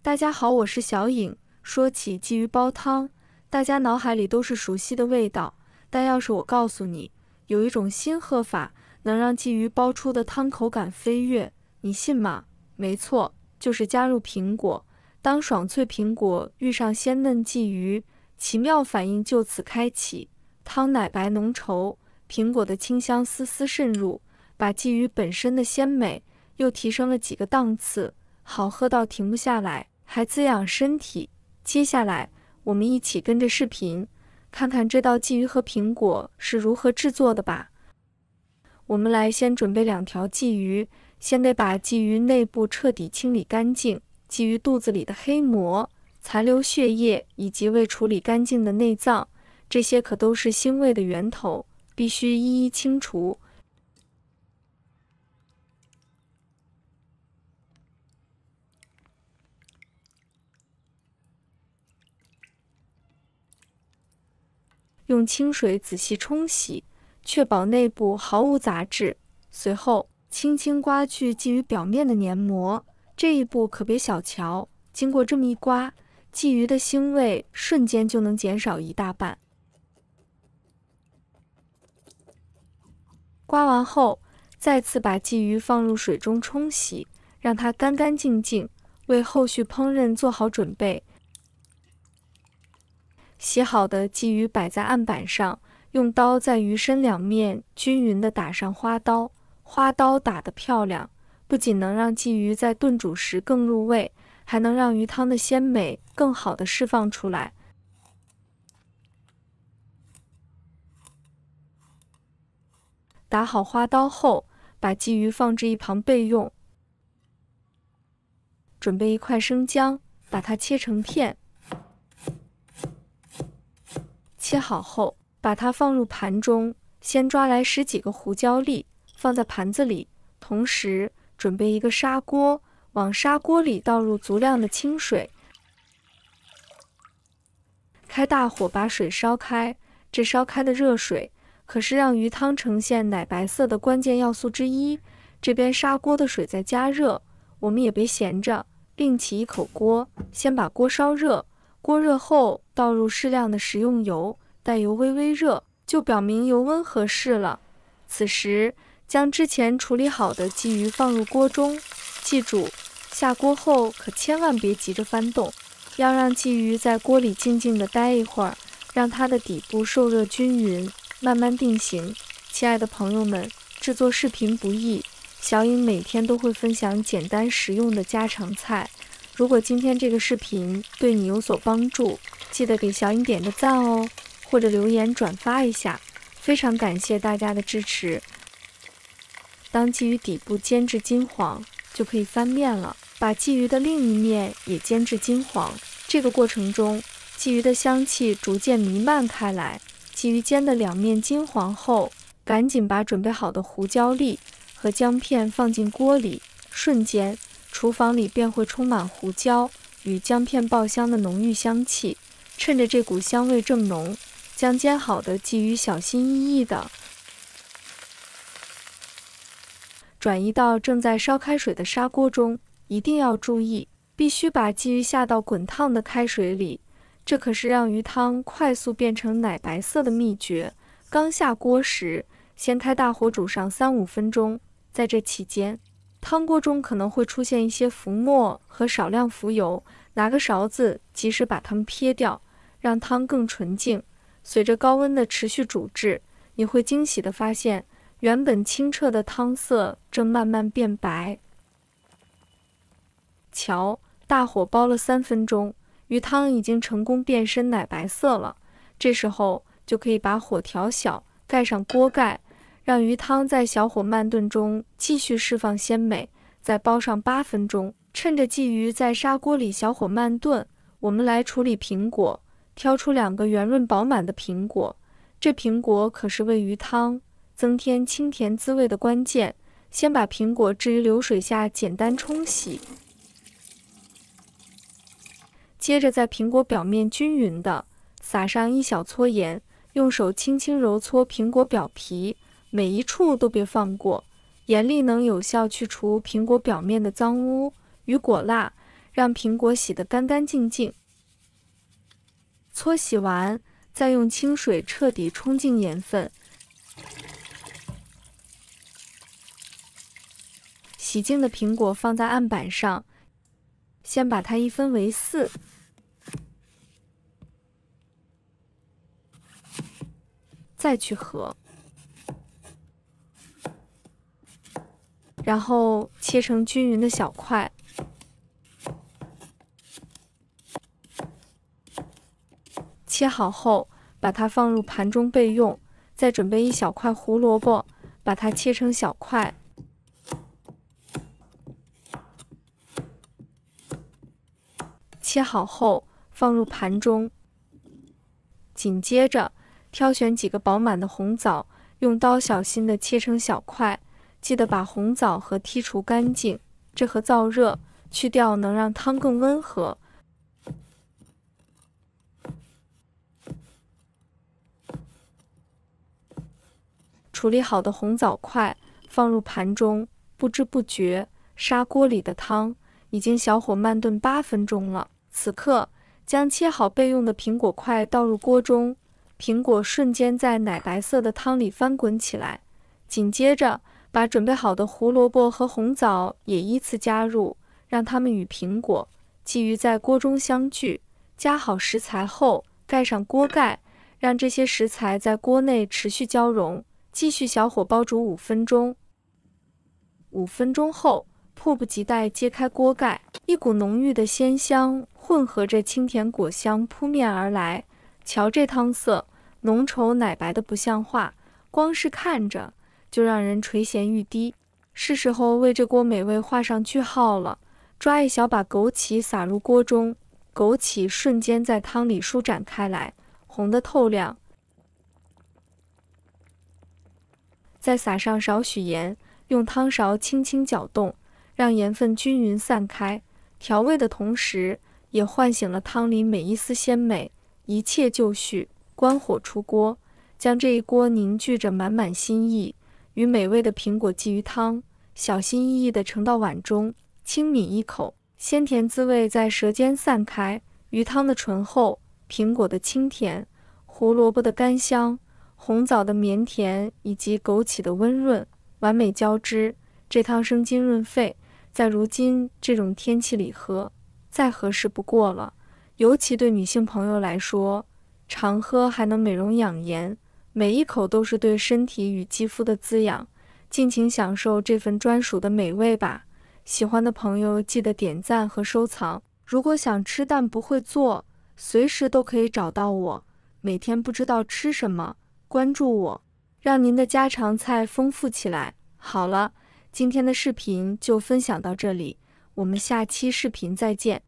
大家好，我是小颖。说起鲫鱼煲汤，大家脑海里都是熟悉的味道，但要是我告诉你，有一种新喝法，能让鲫鱼煲出的汤口感飞跃，你信吗？没错，就是加入苹果。当爽脆苹果遇上鲜嫩鲫鱼，奇妙反应就此开启。汤奶白浓稠，苹果的清香丝丝渗入，把鲫鱼本身的鲜美又提升了几个档次，好喝到停不下来，还滋养身体。接下来，我们一起跟着视频，看看这道鲫鱼和苹果是如何制作的吧。我们来先准备2条鲫鱼，先得把鲫鱼内部彻底清理干净，鲫鱼肚子里的黑膜、残留血液以及未处理干净的内脏，这些可都是腥味的源头，必须一一清除。用清水仔细冲洗，确保内部毫无杂质。随后，轻轻刮去鲫鱼表面的黏膜，这一步可别小瞧。经过这么一刮，鲫鱼的腥味瞬间就能减少一大半。刮完后，再次把鲫鱼放入水中冲洗，让它干干净净，为后续烹饪做好准备。洗好的鲫鱼摆在案板上，用刀在鱼身两面均匀地打上花刀。花刀打得漂亮，不仅能让鲫鱼在炖煮时更入味，还能让鱼汤的鲜美更好地释放出来。打好花刀后，把鲫鱼放置一旁备用。准备1块生姜，把它切成片。切好后，把它放入盘中，先抓来10几个胡椒粒，放在盘子里。同时，准备一个砂锅，往砂锅里倒入足量的清水，开大火把水烧开。这烧开的热水可是让鱼汤呈现奶白色的关键要素之一。这边砂锅的水在加热，我们也别闲着，另起一口锅，先把锅烧热。锅热后，倒入适量的食用油，待油微微热，就表明油温合适了。此时，将之前处理好的鲫鱼放入锅中，记住，下锅后可千万别急着翻动，要让鲫鱼在锅里静静地待一会儿，让它的底部受热均匀，慢慢定型。亲爱的朋友们，制作视频不易，小颖每天都会分享简单实用的家常菜。如果今天这个视频对你有所帮助，记得给小颖点个赞哦，或者留言转发一下，非常感谢大家的支持。当鲫鱼底部煎至金黄，就可以翻面了，把鲫鱼的另一面也煎至金黄。这个过程中，鲫鱼的香气逐渐弥漫开来。鲫鱼煎的2面金黄后，赶紧把准备好的胡椒粒和姜片放进锅里，瞬间厨房里便会充满胡椒与姜片爆香的浓郁香气。趁着这股香味正浓，将煎好的鲫鱼小心翼翼地转移到正在烧开水的砂锅中。一定要注意，必须把鲫鱼下到滚烫的开水里，这可是让鱼汤快速变成奶白色的秘诀。刚下锅时，先开大火煮上3-5分钟，在这期间，汤锅中可能会出现一些浮沫和少量浮油，拿个勺子及时把它们撇掉，让汤更纯净。随着高温的持续煮制，你会惊喜地发现，原本清澈的汤色正慢慢变白。瞧，大火煲了3分钟，鱼汤已经成功变深奶白色了。这时候就可以把火调小，盖上锅盖，让鱼汤在小火慢炖中继续释放鲜美。再煲上8分钟，趁着鲫鱼在砂锅里小火慢炖，我们来处理苹果。挑出2个圆润饱满的苹果，这苹果可是为鱼汤增添清甜滋味的关键。先把苹果置于流水下简单冲洗，接着在苹果表面均匀地撒上1小撮盐，用手轻轻揉搓苹果表皮，每一处都别放过。盐粒能有效去除苹果表面的脏污与果蜡，让苹果洗得干干净净。搓洗完，再用清水彻底冲净盐分。洗净的苹果放在案板上，先把它一分为4，再去核，然后切成均匀的小块。切好后，把它放入盘中备用。再准备1小块胡萝卜，把它切成小块。切好后放入盘中。紧接着，挑选几个饱满的红枣，用刀小心地切成小块，记得把红枣核剔除干净。这和燥热，去掉能让汤更温和。处理好的红枣块放入盘中，不知不觉，砂锅里的汤已经小火慢炖8分钟了。此刻，将切好备用的苹果块倒入锅中，苹果瞬间在奶白色的汤里翻滚起来。紧接着，把准备好的胡萝卜和红枣也依次加入，让它们与苹果、鲫鱼在锅中相聚。加好食材后，盖上锅盖，让这些食材在锅内持续交融。继续小火煲煮5分钟。5分钟后，迫不及待揭开锅盖，一股浓郁的鲜香混合着清甜果香扑面而来。瞧这汤色，浓稠奶白的不像话，光是看着就让人垂涎欲滴。是时候为这锅美味画上句号了。抓一小把枸杞撒入锅中，枸杞瞬间在汤里舒展开来，红得透亮。再撒上少许盐，用汤勺轻轻搅动，让盐分均匀散开。调味的同时，也唤醒了汤里每一丝鲜美。一切就绪，关火出锅，将这一锅凝聚着满满心意与美味的苹果鲫鱼汤，小心翼翼地盛到碗中，轻抿一口，鲜甜滋味在舌尖散开。鱼汤的醇厚，苹果的清甜，胡萝卜的甘香，红枣的绵甜以及枸杞的温润，完美交织。这汤生津润肺，在如今这种天气里喝，再合适不过了。尤其对女性朋友来说，常喝还能美容养颜，每一口都是对身体与肌肤的滋养。尽情享受这份专属的美味吧。喜欢的朋友记得点赞和收藏。如果想吃但不会做，随时都可以找到我。每天不知道吃什么，关注我，让您的家常菜丰富起来。好了，今天的视频就分享到这里，我们下期视频再见。